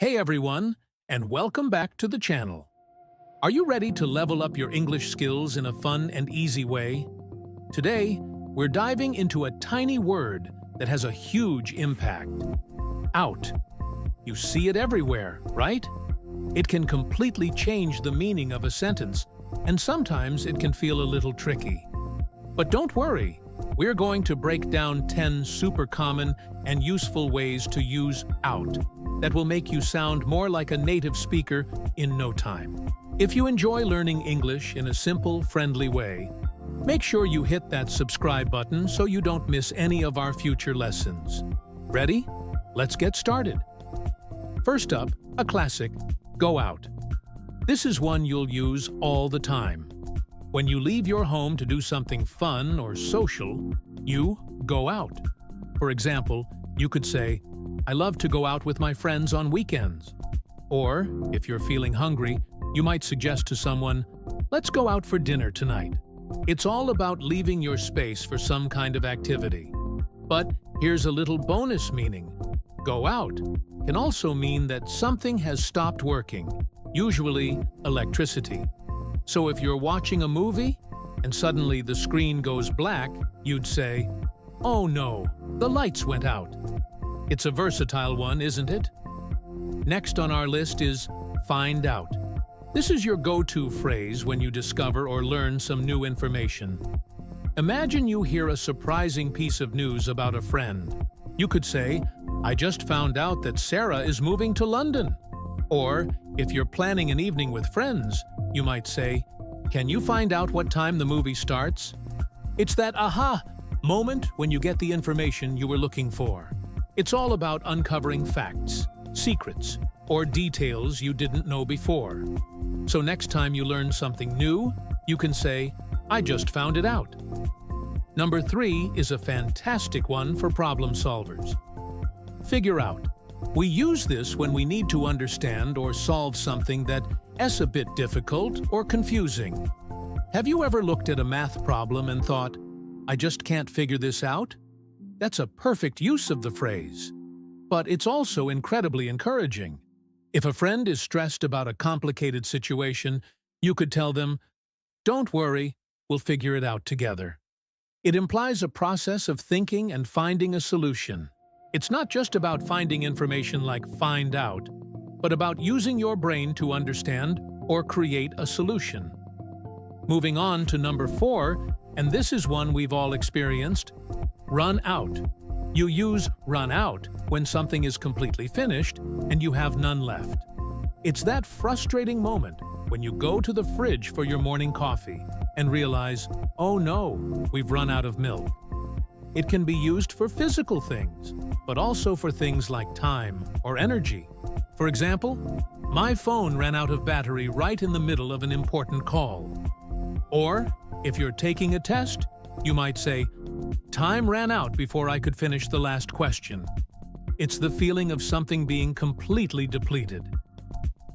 Hey everyone, and welcome back to the channel. Are you ready to level up your English skills in a fun and easy way? Today, we're diving into a tiny word that has a huge impact. Out. You see it everywhere, right? It can completely change the meaning of a sentence, and sometimes it can feel a little tricky. But don't worry, we're going to break down 10 super common and useful ways to use out that will make you sound more like a native speaker in no time. If you enjoy learning English in a simple, friendly way, make sure you hit that subscribe button so you don't miss any of our future lessons. Ready? Let's get started. First up, a classic, go out. This is one you'll use all the time. When you leave your home to do something fun or social, you go out. For example, you could say, I love to go out with my friends on weekends. Or, if you're feeling hungry, you might suggest to someone, let's go out for dinner tonight. It's all about leaving your space for some kind of activity. But here's a little bonus meaning. Go out can also mean that something has stopped working, usually electricity. So if you're watching a movie and suddenly the screen goes black, you'd say, oh no, the lights went out. It's a versatile one, isn't it? Next on our list is find out. This is your go-to phrase when you discover or learn some new information. Imagine you hear a surprising piece of news about a friend. You could say, I just found out that Sarah is moving to London. Or, if you're planning an evening with friends, you might say, can you find out what time the movie starts? It's that aha moment when you get the information you were looking for. It's all about uncovering facts, secrets, or details you didn't know before. So next time you learn something new, you can say, I just found it out. Number 3 is a fantastic one for problem solvers. Figure out. We use this when we need to understand or solve something that is a bit difficult or confusing. Have you ever looked at a math problem and thought, I just can't figure this out? That's a perfect use of the phrase. But it's also incredibly encouraging. If a friend is stressed about a complicated situation, you could tell them, don't worry, we'll figure it out together. It implies a process of thinking and finding a solution. It's not just about finding information like find out, but about using your brain to understand or create a solution. Moving on to number 4, and this is one we've all experienced, run out. You use run out when something is completely finished and you have none left. It's that frustrating moment when you go to the fridge for your morning coffee and realize, oh no, we've run out of milk. It can be used for physical things, but also for things like time or energy. For example, my phone ran out of battery right in the middle of an important call. Or, if you're taking a test, you might say, time ran out before I could finish the last question. It's the feeling of something being completely depleted.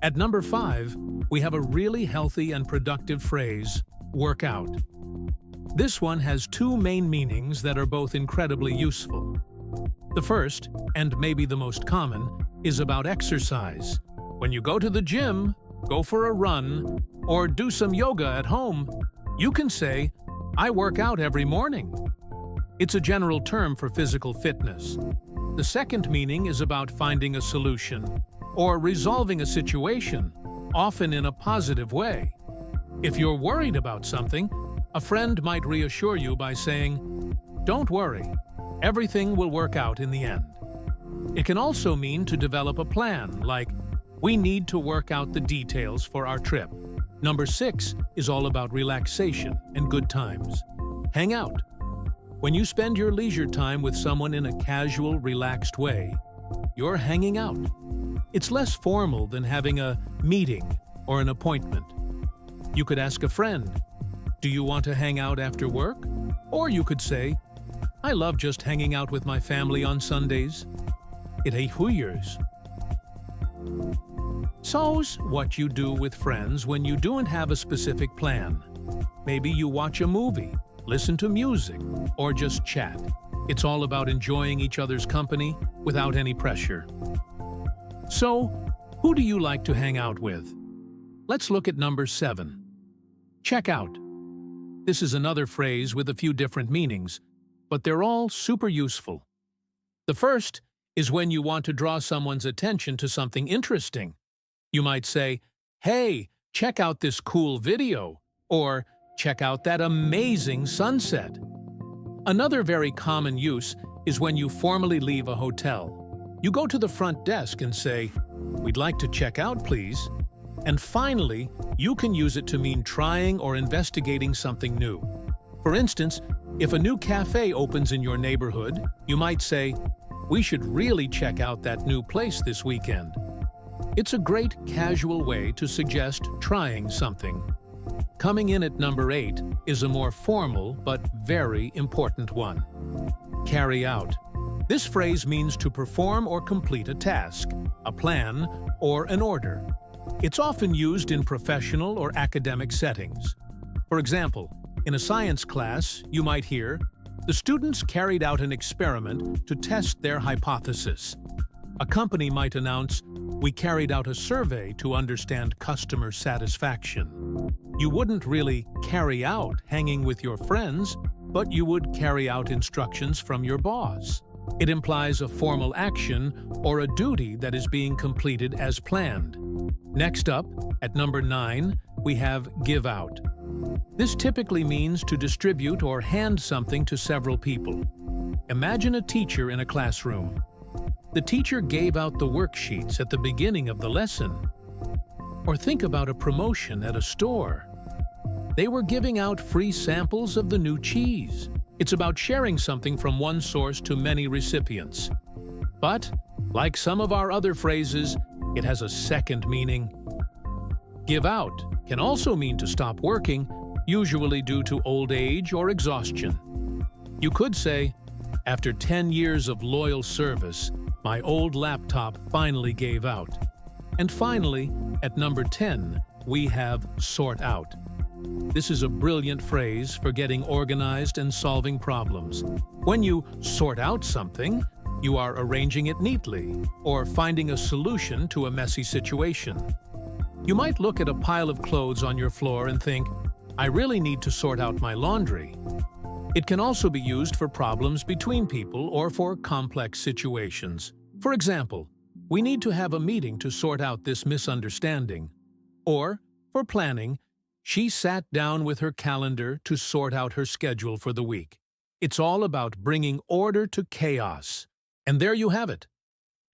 At number 5, we have a really healthy and productive phrase, work out. This one has 2 main meanings that are both incredibly useful. The first, and maybe the most common, is about exercise. When you go to the gym, go for a run, or do some yoga at home, you can say, I work out every morning. It's a general term for physical fitness. The second meaning is about finding a solution, or resolving a situation, often in a positive way. If you're worried about something, a friend might reassure you by saying, don't worry, everything will work out in the end. It can also mean to develop a plan, like, we need to work out the details for our trip. Number 6 is all about relaxation and good times. Hang out. When you spend your leisure time with someone in a casual, relaxed way, you're hanging out. It's less formal than having a meeting or an appointment. You could ask a friend, do you want to hang out after work? Or you could say, I love just hanging out with my family on Sundays. It är huyers. So's what you do with friends when you don't have a specific plan. Maybe you watch a movie, listen to music, or just chat. It's all about enjoying each other's company without any pressure. So, Who do you like to hang out with? Let's look at number 7. Check out. This is another phrase with a few different meanings, but they're all super useful. The first is when you want to draw someone's attention to something interesting. You might say, "Hey, check out this cool video," or "Check out that amazing sunset." Another very common use is when you formally leave a hotel. You go to the front desk and say, "We'd like to check out, please." And finally, you can use it to mean trying or investigating something new. For instance, if a new cafe opens in your neighborhood, you might say, "We should really check out that new place this weekend." It's a great casual way to suggest trying something. Coming in at number 8 is a more formal but very important one. Carry out. This phrase means to perform or complete a task, a plan, or an order. It's often used in professional or academic settings. For example, in a science class, you might hear, "The students carried out an experiment to test their hypothesis." A company might announce, "We carried out a survey to understand customer satisfaction." You wouldn't really carry out hanging with your friends, but you would carry out instructions from your boss. It implies a formal action or a duty that is being completed as planned. Next up, at number 9, we have give out. This typically means to distribute or hand something to several people. Imagine a teacher in a classroom. The teacher gave out the worksheets at the beginning of the lesson. Or think about a promotion at a store. They were giving out free samples of the new cheese. It's about sharing something from one source to many recipients. But, like some of our other phrases, it has a second meaning. Give out can also mean to stop working, usually due to old age or exhaustion. You could say, "After 10 years of loyal service, my old laptop finally gave out." And finally, at number 10, we have sort out. This is a brilliant phrase for getting organized and solving problems. When you sort out something, you are arranging it neatly or finding a solution to a messy situation. You might look at a pile of clothes on your floor and think, "I really need to sort out my laundry." It can also be used for problems between people or for complex situations. For example, "We need to have a meeting to sort out this misunderstanding." Or, for planning, "She sat down with her calendar to sort out her schedule for the week." It's all about bringing order to chaos. And there you have it.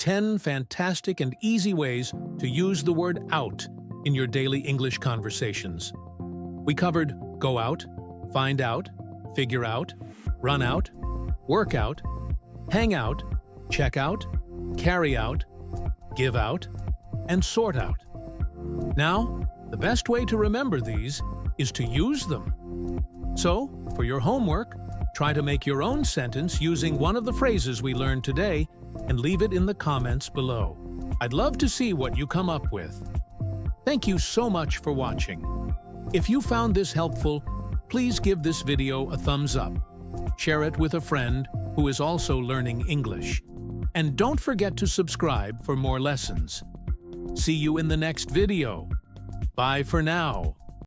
10 fantastic and easy ways to use the word out in your daily English conversations. We covered go out, find out, figure out, run out, work out, hang out, check out, carry out, give out, and sort out. Now, the best way to remember these is to use them. So, for your homework, try to make your own sentence using one of the phrases we learned today and leave it in the comments below. I'd love to see what you come up with. Thank you so much for watching. If you found this helpful, please give this video a thumbs up. Share it with a friend who is also learning English. And don't forget to subscribe for more lessons. See you in the next video. Bye for now.